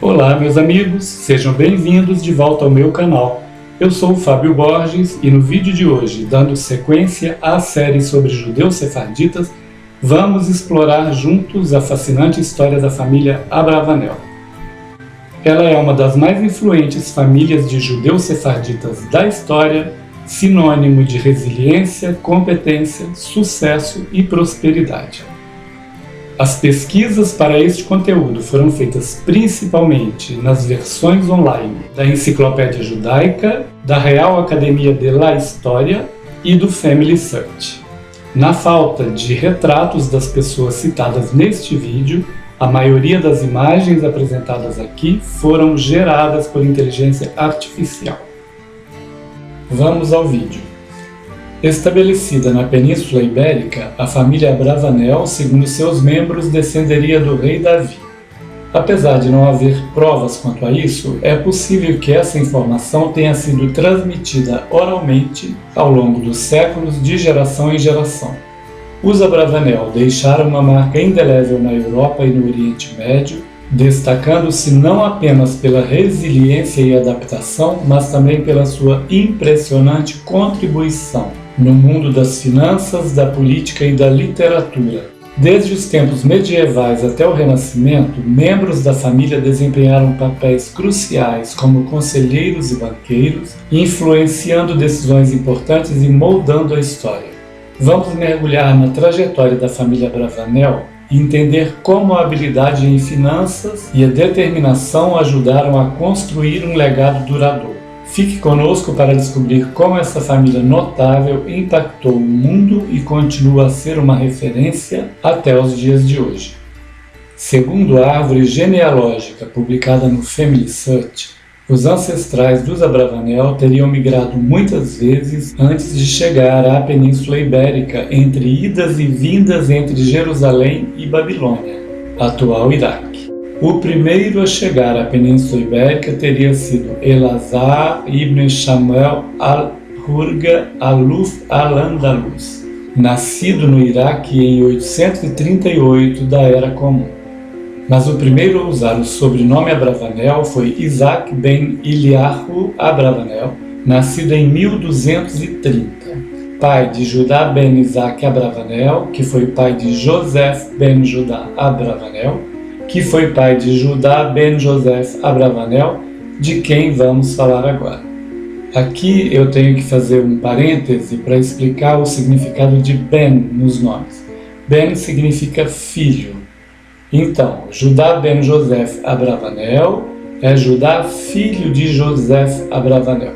Olá, meus amigos, sejam bem-vindos de volta ao meu canal. Eu sou o Fábio Borges e no vídeo de hoje, dando sequência à série sobre judeus sefarditas, vamos explorar juntos a fascinante história da família Abravanel. Ela é uma das mais influentes famílias de judeus sefarditas da história, sinônimo de resiliência, competência, sucesso e prosperidade. As pesquisas para este conteúdo foram feitas principalmente nas versões online da Enciclopédia Judaica, da Real Academia de la História e do Family Search. Na falta de retratos das pessoas citadas neste vídeo, a maioria das imagens apresentadas aqui foram geradas por inteligência artificial. Vamos ao vídeo. Estabelecida na Península Ibérica, a família Abravanel, segundo seus membros, descenderia do rei Davi. Apesar de não haver provas quanto a isso, é possível que essa informação tenha sido transmitida oralmente ao longo dos séculos de geração em geração. Os Abravanel deixaram uma marca indelével na Europa e no Oriente Médio, destacando-se não apenas pela resiliência e adaptação, mas também pela sua impressionante contribuição no mundo das finanças, da política e da literatura. Desde os tempos medievais até o Renascimento, membros da família desempenharam papéis cruciais como conselheiros e banqueiros, influenciando decisões importantes e moldando a história. Vamos mergulhar na trajetória da família Abravanel e entender como a habilidade em finanças e a determinação ajudaram a construir um legado duradouro. Fique conosco para descobrir como essa família notável impactou o mundo e continua a ser uma referência até os dias de hoje. Segundo a árvore genealógica publicada no Family Search, os ancestrais dos Abravanel teriam migrado muitas vezes antes de chegar à Península Ibérica, entre idas e vindas entre Jerusalém e Babilônia, atual Iraque. O primeiro a chegar à Península Ibérica teria sido Elazar ibn Shamuel al-Hurga Aluf al-Andalus, nascido no Iraque em 838 da Era Comum. Mas o primeiro a usar o sobrenome Abravanel foi Isaac ben Eliyahu Abravanel, nascido em 1230, pai de Judá ben Isaac Abravanel, que foi pai de Joseph ben Judá Abravanel, que foi pai de Judá ben Joseph Abravanel, de quem vamos falar agora. Aqui eu tenho que fazer um parêntese para explicar o significado de Ben nos nomes. Ben significa filho. Então, Judá ben Joseph Abravanel é Judá filho de Joseph Abravanel.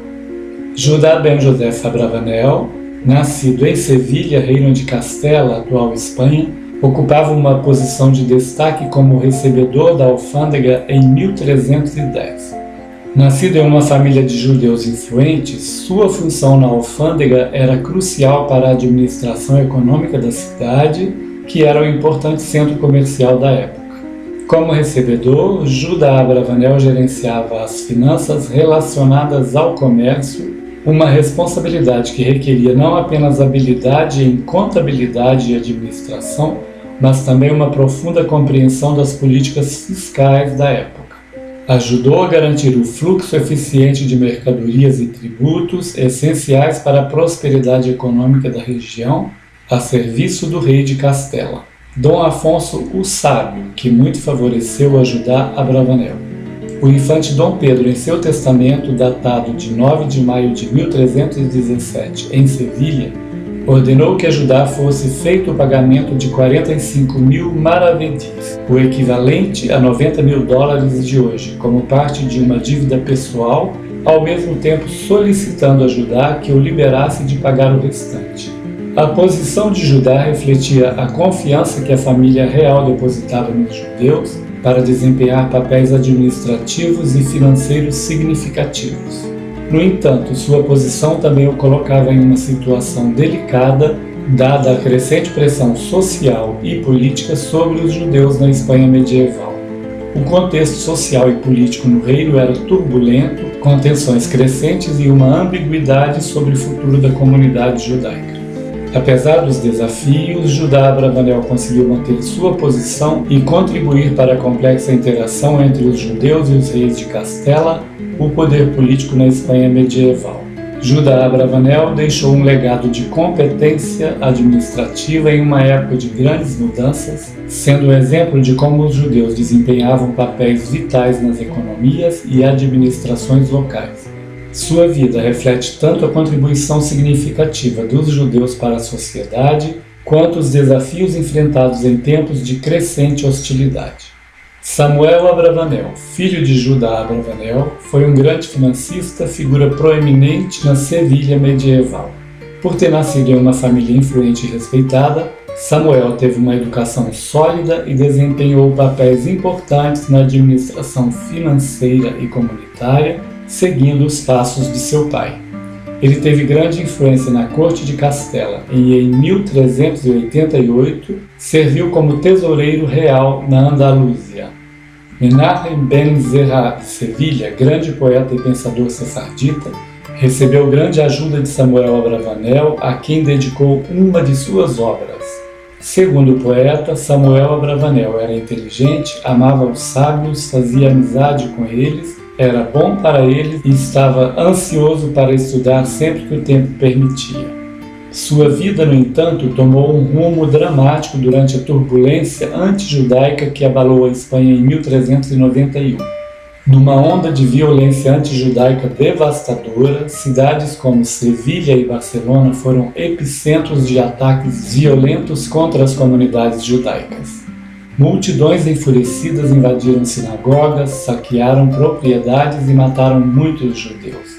Judá ben Joseph Abravanel, nascido em Sevilha, Reino de Castela, atual Espanha, ocupava uma posição de destaque como recebedor da alfândega em 1310. Nascido em uma família de judeus influentes, sua função na alfândega era crucial para a administração econômica da cidade, que era um importante centro comercial da época. Como recebedor, Judá Abravanel gerenciava as finanças relacionadas ao comércio, uma responsabilidade que requeria não apenas habilidade em contabilidade e administração, mas também uma profunda compreensão das políticas fiscais da época. Ajudou a garantir o fluxo eficiente de mercadorias e tributos essenciais para a prosperidade econômica da região, a serviço do rei de Castela, Dom Afonso o Sábio, que muito favoreceu a Judá Abravanel. O infante Dom Pedro, em seu testamento datado de 9 de maio de 1317, em Sevilha, ordenou que a Judá fosse feito o pagamento de 45.000 maravedis, o equivalente a $90.000 de hoje, como parte de uma dívida pessoal, ao mesmo tempo solicitando a Judá que o liberasse de pagar o restante. A posição de Judá refletia a confiança que a família real depositava nos judeus para desempenhar papéis administrativos e financeiros significativos. No entanto, sua posição também o colocava em uma situação delicada, dada a crescente pressão social e política sobre os judeus na Espanha medieval. O contexto social e político no reino era turbulento, com tensões crescentes e uma ambiguidade sobre o futuro da comunidade judaica. Apesar dos desafios, Judá Abravanel conseguiu manter sua posição e contribuir para a complexa interação entre os judeus e os reis de Castela, o poder político na Espanha medieval. Judá Abravanel deixou um legado de competência administrativa em uma época de grandes mudanças, sendo um exemplo de como os judeus desempenhavam papéis vitais nas economias e administrações locais. Sua vida reflete tanto a contribuição significativa dos judeus para a sociedade, quanto os desafios enfrentados em tempos de crescente hostilidade. Samuel Abravanel, filho de Judá Abravanel, foi um grande financista, figura proeminente na Sevilha medieval. Por ter nascido em uma família influente e respeitada, Samuel teve uma educação sólida e desempenhou papéis importantes na administração financeira e comunitária, seguindo os passos de seu pai. Ele teve grande influência na corte de Castela e, em 1388, serviu como tesoureiro real na Andaluzia. Menahem ben Zerah de Sevilha, grande poeta e pensador sefardita, recebeu grande ajuda de Samuel Abravanel, a quem dedicou uma de suas obras. Segundo o poeta, Samuel Abravanel era inteligente, amava os sábios, fazia amizade com eles, era bom para eles e estava ansioso para estudar sempre que o tempo permitia. Sua vida, no entanto, tomou um rumo dramático durante a turbulência antijudaica que abalou a Espanha em 1391. Numa onda de violência antijudaica devastadora, cidades como Sevilha e Barcelona foram epicentros de ataques violentos contra as comunidades judaicas. Multidões enfurecidas invadiram sinagogas, saquearam propriedades e mataram muitos judeus.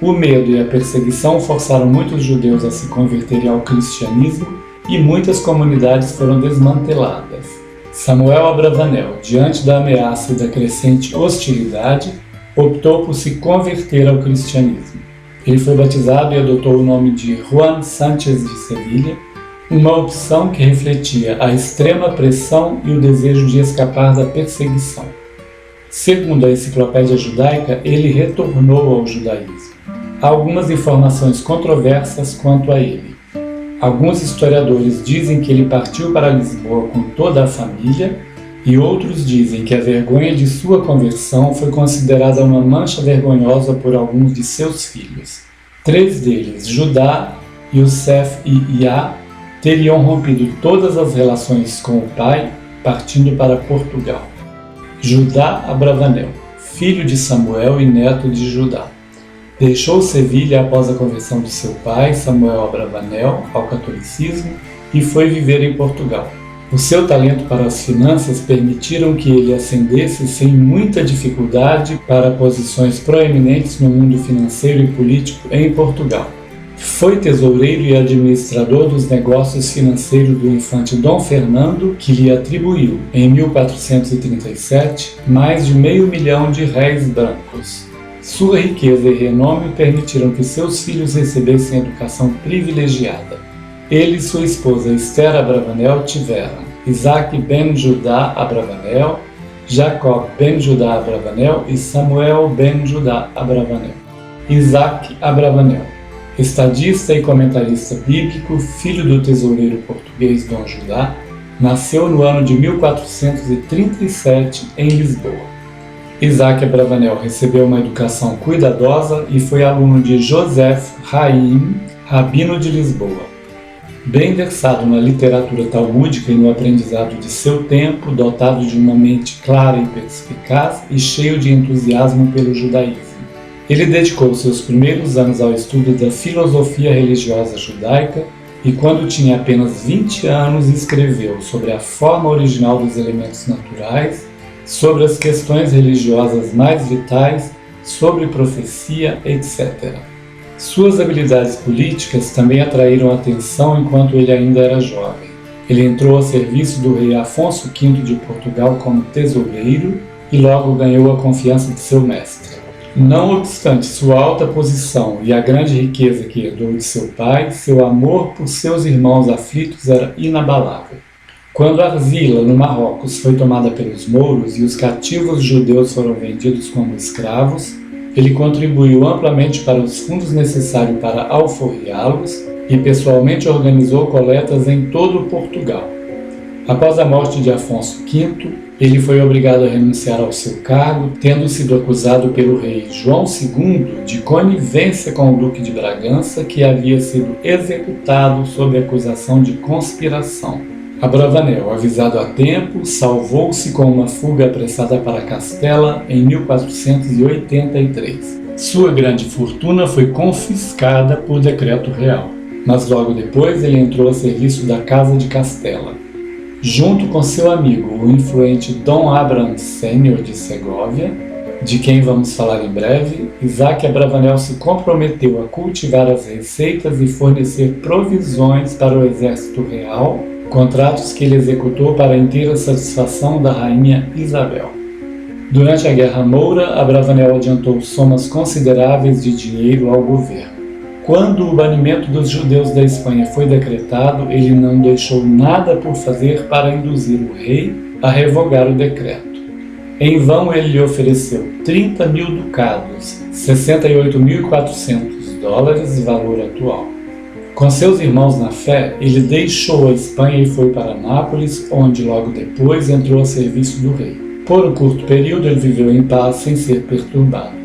O medo e a perseguição forçaram muitos judeus a se converterem ao cristianismo e muitas comunidades foram desmanteladas. Samuel Abravanel, diante da ameaça e da crescente hostilidade, optou por se converter ao cristianismo. Ele foi batizado e adotou o nome de Juan Sánchez de Sevilha, uma opção que refletia a extrema pressão e o desejo de escapar da perseguição. Segundo a Enciclopédia Judaica, ele retornou ao judaísmo. Há algumas informações controversas quanto a ele. Alguns historiadores dizem que ele partiu para Lisboa com toda a família, e outros dizem que a vergonha de sua conversão foi considerada uma mancha vergonhosa por alguns de seus filhos. 3 deles, Judá, Yosef e Ia, teriam rompido todas as relações com o pai, partindo para Portugal. Judá Abravanel, filho de Samuel e neto de Judá. Deixou Sevilha após a conversão de seu pai, Samuel Abravanel, ao catolicismo e foi viver em Portugal. O seu talento para as finanças permitiram que ele ascendesse sem muita dificuldade para posições proeminentes no mundo financeiro e político em Portugal. Foi tesoureiro e administrador dos negócios financeiros do infante Dom Fernando, que lhe atribuiu, em 1437, mais de R$500 mil de réis brancos. Sua riqueza e renome permitiram que seus filhos recebessem educação privilegiada. Ele e sua esposa Esther Abravanel tiveram Isaac ben Judá Abravanel, Jacob ben Judá Abravanel e Samuel ben Judá Abravanel. Isaac Abravanel, estadista e comentarista bíblico, filho do tesoureiro português Dom Judá, nasceu no ano de 1437 em Lisboa. Isaac Abravanel recebeu uma educação cuidadosa e foi aluno de Joseph Haim, rabino de Lisboa. Bem versado na literatura talmúdica e no aprendizado de seu tempo, dotado de uma mente clara e perspicaz e cheio de entusiasmo pelo judaísmo. Ele dedicou seus primeiros anos ao estudo da filosofia religiosa judaica e, quando tinha apenas 20 anos, escreveu sobre a forma original dos elementos naturais, sobre as questões religiosas mais vitais, sobre profecia, etc. Suas habilidades políticas também atraíram atenção enquanto ele ainda era jovem. Ele entrou a serviço do rei Afonso V de Portugal como tesoureiro e logo ganhou a confiança de seu mestre. Não obstante sua alta posição e a grande riqueza que herdou de seu pai, seu amor por seus irmãos aflitos era inabalável. Quando Arzila, no Marrocos, foi tomada pelos mouros e os cativos judeus foram vendidos como escravos, ele contribuiu amplamente para os fundos necessários para alforriá-los e pessoalmente organizou coletas em todo Portugal. Após a morte de Afonso V, ele foi obrigado a renunciar ao seu cargo, tendo sido acusado pelo rei João II de conivência com o Duque de Bragança, que havia sido executado sob acusação de conspiração. Abravanel, avisado a tempo, salvou-se com uma fuga apressada para Castela em 1483. Sua grande fortuna foi confiscada por decreto real, mas logo depois ele entrou a serviço da Casa de Castela. Junto com seu amigo, o influente Dom Abraham Sênior de Segóvia, de quem vamos falar em breve, Isaac Abravanel se comprometeu a cultivar as receitas e fornecer provisões para o exército real, contratos que ele executou para a inteira satisfação da rainha Isabel. Durante a Guerra Moura, Abravanel adiantou somas consideráveis de dinheiro ao governo. Quando o banimento dos judeus da Espanha foi decretado, ele não deixou nada por fazer para induzir o rei a revogar o decreto. Em vão ele lhe ofereceu 30.000 ducados, $68.400, valor atual. Com seus irmãos na fé, ele deixou a Espanha e foi para Nápoles, onde logo depois entrou a serviço do rei. Por um curto período ele viveu em paz sem ser perturbado.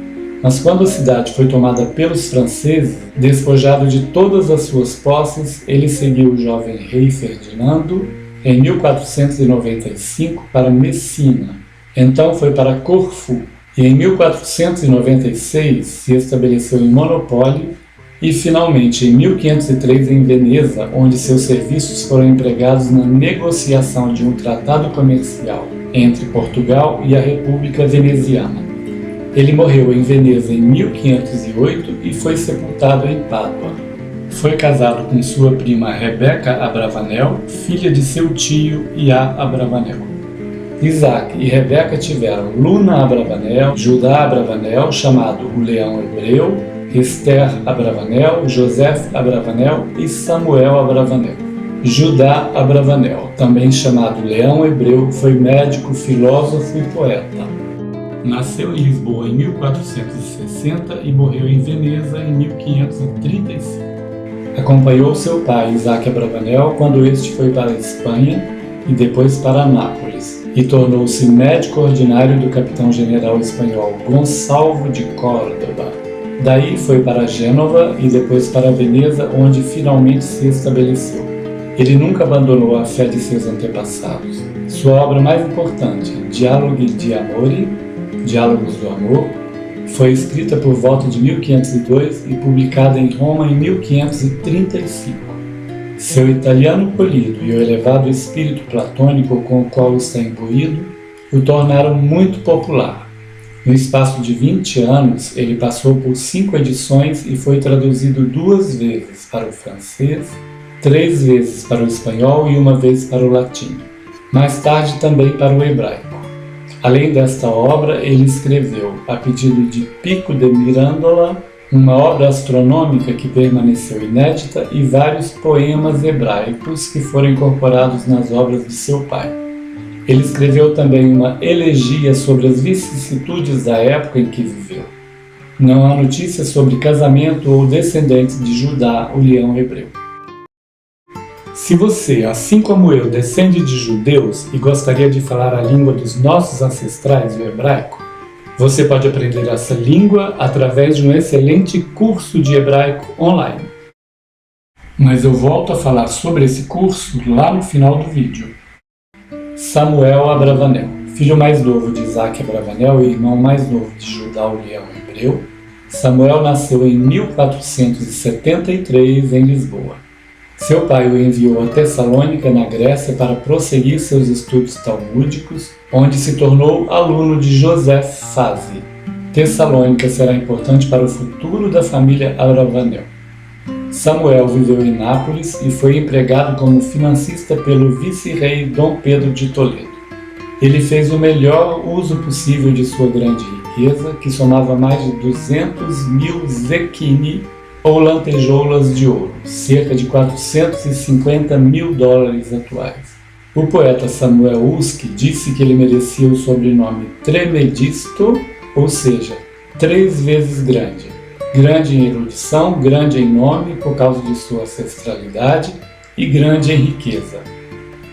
Mas quando a cidade foi tomada pelos franceses, despojado de todas as suas posses, ele seguiu o jovem rei Ferdinando em 1495 para Messina. Então foi para Corfu e em 1496 se estabeleceu em Monopólio e finalmente em 1503 em Veneza, onde seus serviços foram empregados na negociação de um tratado comercial entre Portugal e a República Veneziana. Ele morreu em Veneza em 1508 e foi sepultado em Pádua. Foi casado com sua prima Rebeca Abravanel, filha de seu tio Iá Abravanel. Isaac e Rebeca tiveram Luna Abravanel, Judá Abravanel, chamado o Leão Hebreu, Esther Abravanel, José Abravanel e Samuel Abravanel. Judá Abravanel, também chamado Leão Hebreu, foi médico, filósofo e poeta. Nasceu em Lisboa em 1460 e morreu em Veneza em 1535. Acompanhou seu pai, Isaac Abravanel, quando este foi para a Espanha e depois para Nápoles, e tornou-se médico ordinário do capitão-general espanhol Gonçalvo de Córdoba. Daí foi para Gênova e depois para Veneza, onde finalmente se estabeleceu. Ele nunca abandonou a fé de seus antepassados. Sua obra mais importante, Dialoghi di Amore, Diálogos do Amor, foi escrita por volta de 1502 e publicada em Roma em 1535. Seu italiano polido e o elevado espírito platônico com o qual está imbuído o tornaram muito popular. No espaço de 20 anos, ele passou por 5 edições e foi traduzido 2 vezes para o francês, 3 vezes para o espanhol e 1 vez para o latim. Mais tarde também para o hebraico. Além desta obra, ele escreveu, a pedido de Pico de Mirandola, uma obra astronômica que permaneceu inédita e vários poemas hebraicos que foram incorporados nas obras de seu pai. Ele escreveu também uma elegia sobre as vicissitudes da época em que viveu. Não há notícias sobre casamento ou descendentes de Judá, o leão hebreu. Se você, assim como eu, descende de judeus e gostaria de falar a língua dos nossos ancestrais, o hebraico, você pode aprender essa língua através de um excelente curso de hebraico online. Mas eu volto a falar sobre esse curso lá no final do vídeo. Samuel Abravanel, filho mais novo de Isaac Abravanel e irmão mais novo de Judá, o leão hebreu, Samuel nasceu em 1473 em Lisboa. Seu pai o enviou a Tessalônica, na Grécia, para prosseguir seus estudos talmúdicos, onde se tornou aluno de José Fazi. Tessalônica será importante para o futuro da família Abravanel. Samuel viveu em Nápoles e foi empregado como financista pelo vice-rei Dom Pedro de Toledo. Ele fez o melhor uso possível de sua grande riqueza, que somava mais de 200.000 zecchini, ou lantejoulas de ouro, cerca de $450.000 atuais. O poeta Samuel Usque disse que ele merecia o sobrenome Tremedisto, ou seja, 3 vezes grande. grande em erudição, grande em nome por causa de sua ancestralidade e grande em riqueza.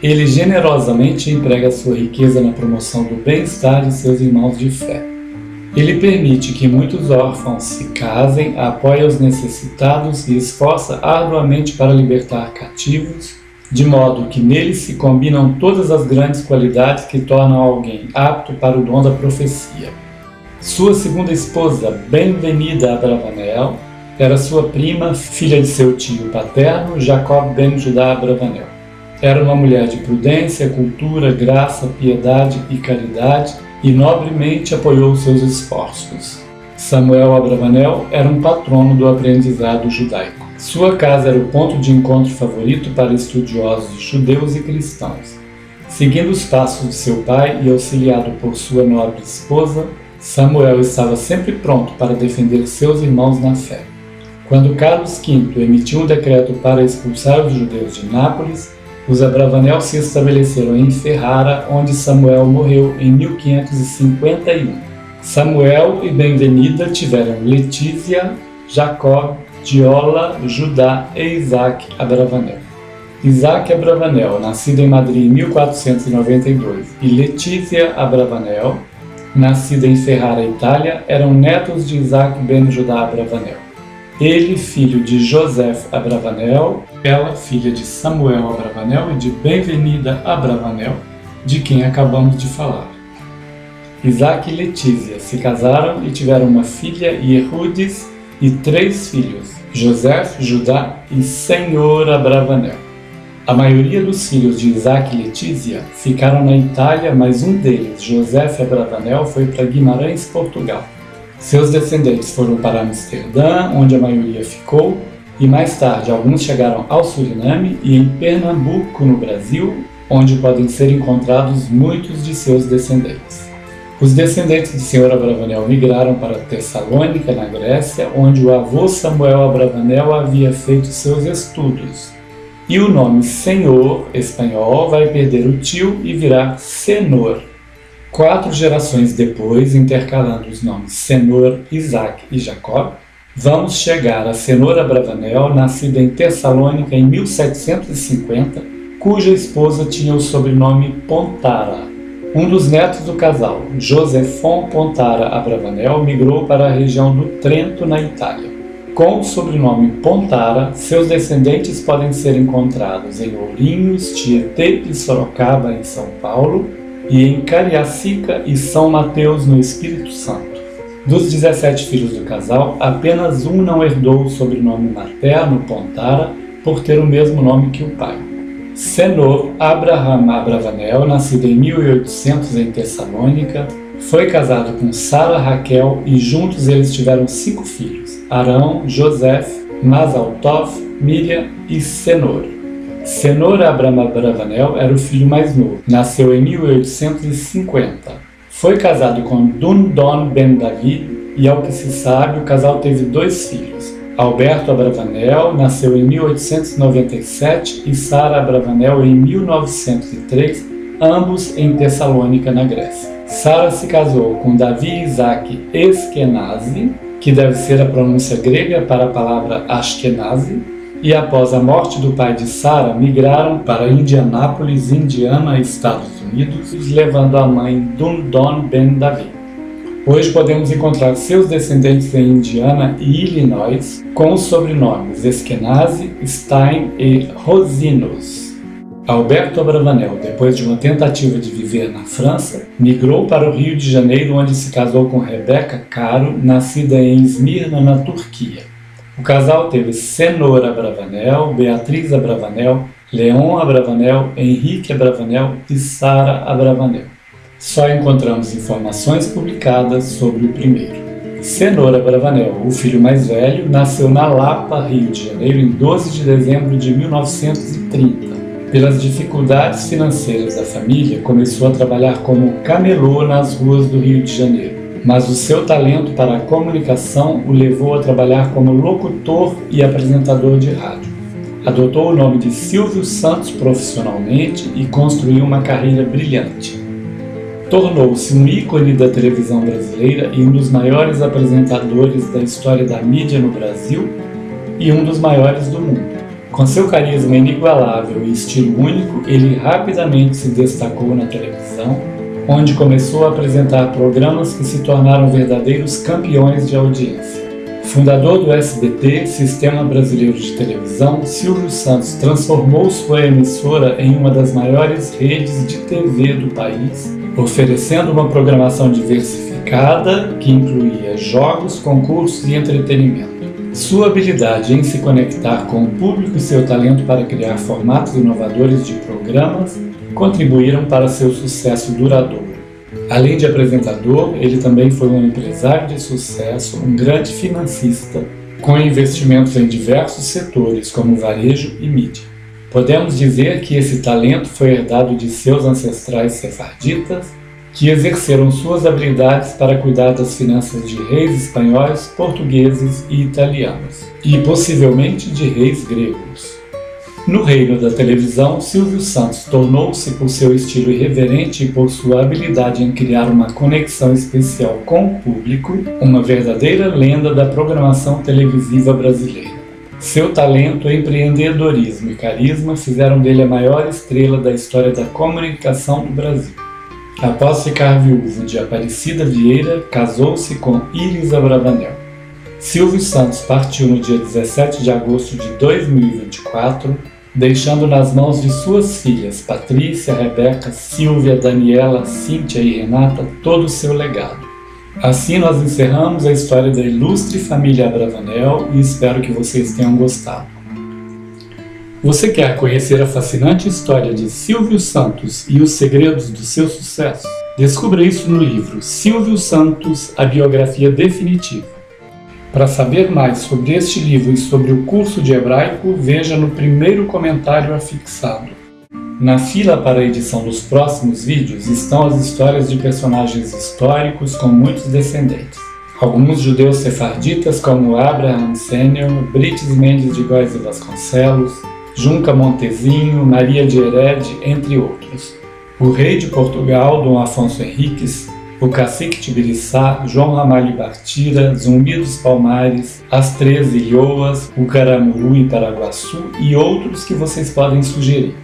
Ele generosamente emprega sua riqueza na promoção do bem-estar de seus irmãos de fé. Ele permite que muitos órfãos se casem, apoia os necessitados e esforça arduamente para libertar cativos, de modo que nele se combinam todas as grandes qualidades que tornam alguém apto para o dom da profecia. Sua segunda esposa, Benvenida Abravanel, era sua prima, filha de seu tio paterno, Jacob ben Judá Abravanel. Era uma mulher de prudência, cultura, graça, piedade e caridade, e nobremente apoiou seus esforços. Samuel Abravanel era um patrono do aprendizado judaico. Sua casa era o ponto de encontro favorito para estudiosos judeus e cristãos. Seguindo os passos de seu pai e auxiliado por sua nobre esposa, Samuel estava sempre pronto para defender seus irmãos na fé. Quando Carlos V emitiu um decreto para expulsar os judeus de Nápoles, os Abravanel se estabeleceram em Ferrara, onde Samuel morreu em 1551. Samuel e Benvenida tiveram Letícia, Jacob, Diola, Judá e Isaac Abravanel. Isaac Abravanel, nascido em Madrid em 1492, e Letícia Abravanel, nascida em Ferrara, Itália, eram netos de Isaac ben Judá Abravanel. Ele, filho de Joseph Abravanel, ela, filha de Samuel Abravanel e de Benvenida Abravanel, de quem acabamos de falar. Isaac e Letícia se casaram e tiveram uma filha, Yehudes, e 3 filhos, Joseph, Judá e Senhor Abravanel. A maioria dos filhos de Isaac e Letícia ficaram na Itália, mas um deles, Joseph Abravanel, foi para Guimarães, Portugal. Seus descendentes foram para Amsterdã, onde a maioria ficou, e mais tarde alguns chegaram ao Suriname e em Pernambuco, no Brasil, onde podem ser encontrados muitos de seus descendentes. Os descendentes de Senhor Abravanel migraram para Tessalônica, na Grécia, onde o avô Samuel Abravanel havia feito seus estudos. E o nome Senhor, espanhol, vai perder o tio e virar Senor. 4 gerações depois, intercalando os nomes Senor, Isaac e Jacob, vamos chegar a Senhor Abravanel, nascida em Tessalônica em 1750, cuja esposa tinha o sobrenome Pontara. Um dos netos do casal, Josefon Pontara Abravanel, migrou para a região do Trento, na Itália. Com o sobrenome Pontara, seus descendentes podem ser encontrados em Ourinhos, Tietê e Sorocaba, em São Paulo, e em Cariacica e São Mateus, no Espírito Santo. Dos 17 filhos do casal, apenas um não herdou o sobrenome materno, Pontara, por ter o mesmo nome que o pai. Senor Abraham Abravanel, nascido em 1800 em Tessalônica, foi casado com Sara Raquel e juntos eles tiveram 5 filhos, Arão, José, Masaltov, Miriam e Senor. Senor Abraham Abravanel era o filho mais novo, nasceu em 1850. Foi casado com Dundon Ben David e, ao que se sabe, o casal teve 2 filhos. Alberto Abravanel nasceu em 1897 e Sara Abravanel em 1903, ambos em Tessalônica, na Grécia. Sara se casou com Davi Isaac Eskenazi, que deve ser a pronúncia grega para a palavra Ashkenazi, e após a morte do pai de Sara, migraram para Indianápolis, Indiana, Estados Unidos, levando a mãe Dundon Ben David. Hoje podemos encontrar seus descendentes em Indiana e Illinois, com os sobrenomes Eskenazi, Stein e Rosinos. Alberto Abravanel, depois de uma tentativa de viver na França, migrou para o Rio de Janeiro, onde se casou com Rebeca Caro, nascida em Esmirna, na Turquia. O casal teve Senhor Abravanel, Beatriz Abravanel, Leon Abravanel, Henrique Abravanel e Sara Abravanel. Só encontramos informações publicadas sobre o primeiro. Senhor Abravanel, o filho mais velho, nasceu na Lapa, Rio de Janeiro, em 12 de dezembro de 1930. Pelas dificuldades financeiras da família, começou a trabalhar como camelô nas ruas do Rio de Janeiro. Mas o seu talento para a comunicação o levou a trabalhar como locutor e apresentador de rádio. Adotou o nome de Silvio Santos profissionalmente e construiu uma carreira brilhante. Tornou-se um ícone da televisão brasileira e um dos maiores apresentadores da história da mídia no Brasil e um dos maiores do mundo. Com seu carisma inigualável e estilo único, ele rapidamente se destacou na televisão, onde começou a apresentar programas que se tornaram verdadeiros campeões de audiência. Fundador do SBT, Sistema Brasileiro de Televisão, Silvio Santos transformou sua emissora em uma das maiores redes de TV do país, oferecendo uma programação diversificada que incluía jogos, concursos e entretenimento. Sua habilidade em se conectar com o público e seu talento para criar formatos inovadores de programas contribuíram para seu sucesso duradouro. Além de apresentador, ele também foi um empresário de sucesso, um grande financista, com investimentos em diversos setores como varejo e mídia. Podemos dizer que esse talento foi herdado de seus ancestrais sefarditas, que exerceram suas habilidades para cuidar das finanças de reis espanhóis, portugueses e italianos, e possivelmente de reis gregos. No reino da televisão, Silvio Santos tornou-se, por seu estilo irreverente e por sua habilidade em criar uma conexão especial com o público, uma verdadeira lenda da programação televisiva brasileira. Seu talento, empreendedorismo e carisma fizeram dele a maior estrela da história da comunicação do Brasil. Após ficar viúvo de Aparecida Vieira, casou-se com Iris Abravanel. Silvio Santos partiu no dia 17 de agosto de 2024, deixando nas mãos de suas filhas Patrícia, Rebeca, Silvia, Daniela, Cíntia e Renata todo o seu legado. Assim nós encerramos a história da ilustre família Abravanel e espero que vocês tenham gostado. Você quer conhecer a fascinante história de Silvio Santos e os segredos do seu sucesso? Descubra isso no livro Silvio Santos, a biografia definitiva. Para saber mais sobre este livro e sobre o curso de hebraico, veja no primeiro comentário afixado. Na fila para a edição dos próximos vídeos estão as histórias de personagens históricos com muitos descendentes. Alguns judeus sefarditas como Abraham Sênior, Brites Mendes de Góes e Vasconcelos, Junca Montezinho, Maria de Hered, entre outros. O rei de Portugal, Dom Afonso Henriques, o cacique Tibiriçá, João Ramalho Bartira, Zumbi dos Palmares, as 13 Ilhoas, o Caramuru em Paraguaçu e outros que vocês podem sugerir.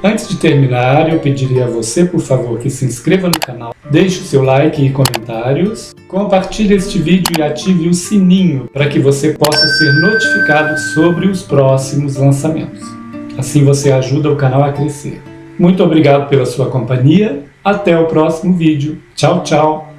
Antes de terminar, eu pediria a você, por favor, que se inscreva no canal, deixe o seu like e comentários, compartilhe este vídeo e ative o sininho para que você possa ser notificado sobre os próximos lançamentos. Assim você ajuda o canal a crescer. Muito obrigado pela sua companhia, até o próximo vídeo. Tchau, tchau!